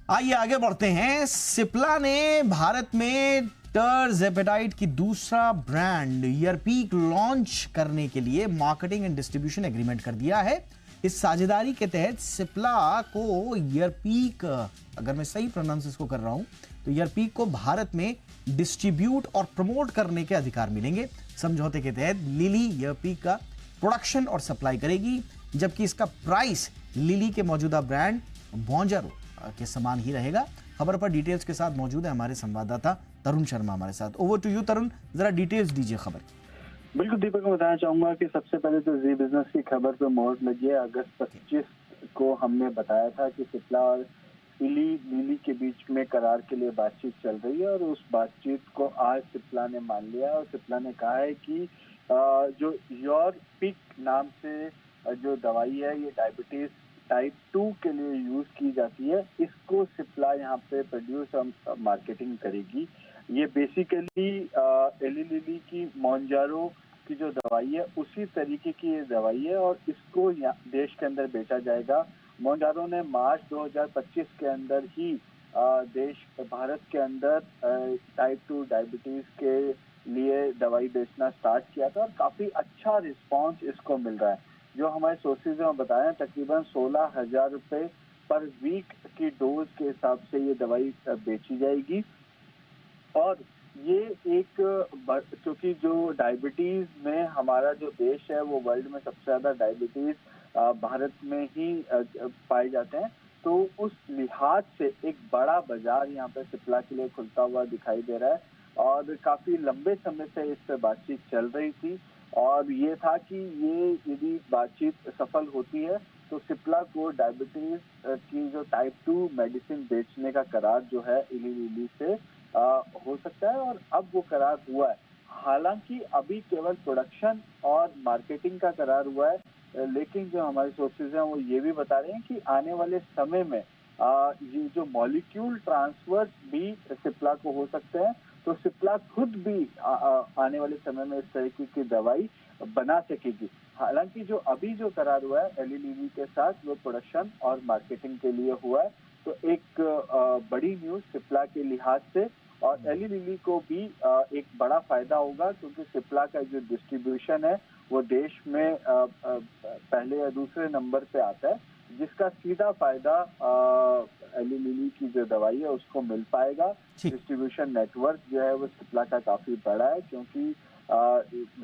आइए आगे बढ़ते हैं। सिप्ला ने भारत में टर्जेपेटाइट की दूसरा ब्रांड ईयरपीक लॉन्च करने के लिए मार्केटिंग एंड डिस्ट्रीब्यूशन एग्रीमेंट कर दिया है। इस साझेदारी के तहत सिप्ला को ईयरपीक, अगर मैं सही प्रोनाउंस इसको कर रहा हूं तो ईयरपीक को भारत में डिस्ट्रीब्यूट और प्रमोट करने के अधिकार मिलेंगे। समझौते के तहत लिली ईयरपीक का प्रोडक्शन और सप्लाई करेगी, जबकि इसका प्राइस लिली के मौजूदा ब्रांड मोंजारो के समान ही रहेगा। खबर पर डिटेल्स के साथ मौजूद है हमारे संवाददाता तरुण शर्मा हमारे साथ। ओवर टू यू तरुण, जरा डिटेल्स दीजिए खबर। बिल्कुल दीपक, मैं बताना चाहूंगा कि सबसे पहले तो जी बिजनेस की खबर पे मोहर लगी है। अगस्त 25 को हमने बताया था कि सिप्ला और लिली के बीच में करार के लिए बातचीत चल रही है और उस बातचीत को आज सिप्ला ने मान लिया और सिप्ला ने कहा है कि जो ईयरपीक नाम से जो दवाई है ये डायबिटीज टाइप 2 के लिए यूज की जाती है, इसको सिप्ला यहाँ पे प्रोड्यूस और मार्केटिंग करेगी। ये बेसिकली एली लिली की मोंजारो की जो दवाई है उसी तरीके की ये दवाई है और इसको देश के अंदर बेचा जाएगा। मोंजारो ने मार्च 2025 के अंदर ही भारत के अंदर टाइप 2 डायबिटीज के लिए दवाई बेचना स्टार्ट किया था और काफी अच्छा रिस्पांस इसको मिल रहा है। जो हमारे सोर्सेज में बताया, तकरीबन 16,000 रुपए पर वीक की डोज के हिसाब से ये दवाई बेची जाएगी। और ये एक, क्योंकि जो डायबिटीज में हमारा जो देश है वो वर्ल्ड में सबसे ज्यादा डायबिटीज भारत में ही पाए जाते हैं, तो उस लिहाज से एक बड़ा बाजार यहाँ पे सिप्ला के लिए खुलता हुआ दिखाई दे रहा है। और काफी लंबे समय से इस पर बातचीत चल रही थी और ये था कि ये यदि बातचीत सफल होती है तो सिप्ला को डायबिटीज की जो टाइप 2 मेडिसिन बेचने का करार जो है इली लिली से हो सकता है और अब वो करार हुआ है। हालांकि अभी केवल प्रोडक्शन और मार्केटिंग का करार हुआ है, लेकिन जो हमारे सोर्सेज हैं वो ये भी बता रहे हैं कि आने वाले समय में ये जो मॉलिक्यूल ट्रांसफर्स भी सिप्ला को हो सकते हैं, तो सिप्ला खुद भी आने वाले समय में इस तरीके की दवाई बना सकेगी। हालांकि जो अभी जो करार हुआ है एली लिली के साथ वो प्रोडक्शन और मार्केटिंग के लिए हुआ है, तो एक बड़ी न्यूज सिप्ला के लिहाज से। और एली लिली को भी एक बड़ा फायदा होगा क्योंकि सिप्ला का जो डिस्ट्रीब्यूशन है वो देश में पहले या दूसरे नंबर पे आता है, जिसका सीधा फायदा एली लिली की जो दवाई है उसको मिल पाएगा। डिस्ट्रीब्यूशन नेटवर्क जो है वो सिप्ला का काफी बड़ा है, क्योंकि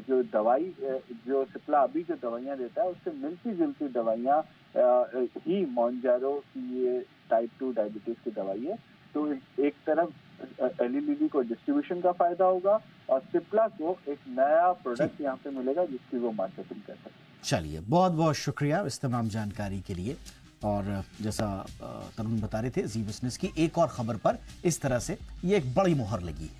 जो दवाई जो सिप्ला अभी जो दवाइयां देता है उससे मिलती जुलती दवाइयां ही मोंजारो की ये टाइप 2 डायबिटीज की दवाई है। तो एक तरफ एली लिली को डिस्ट्रीब्यूशन का फायदा होगा और सिप्ला को एक नया प्रोडक्ट यहाँ पे मिलेगा जिसकी वो मार्केटिंग कर सकते हैं। चलिए, बहुत बहुत शुक्रिया इस तमाम जानकारी के लिए। और जैसा तरुण बता रहे थे, जी बिजनेस की एक और खबर पर इस तरह से ये एक बड़ी मोहर लगी है।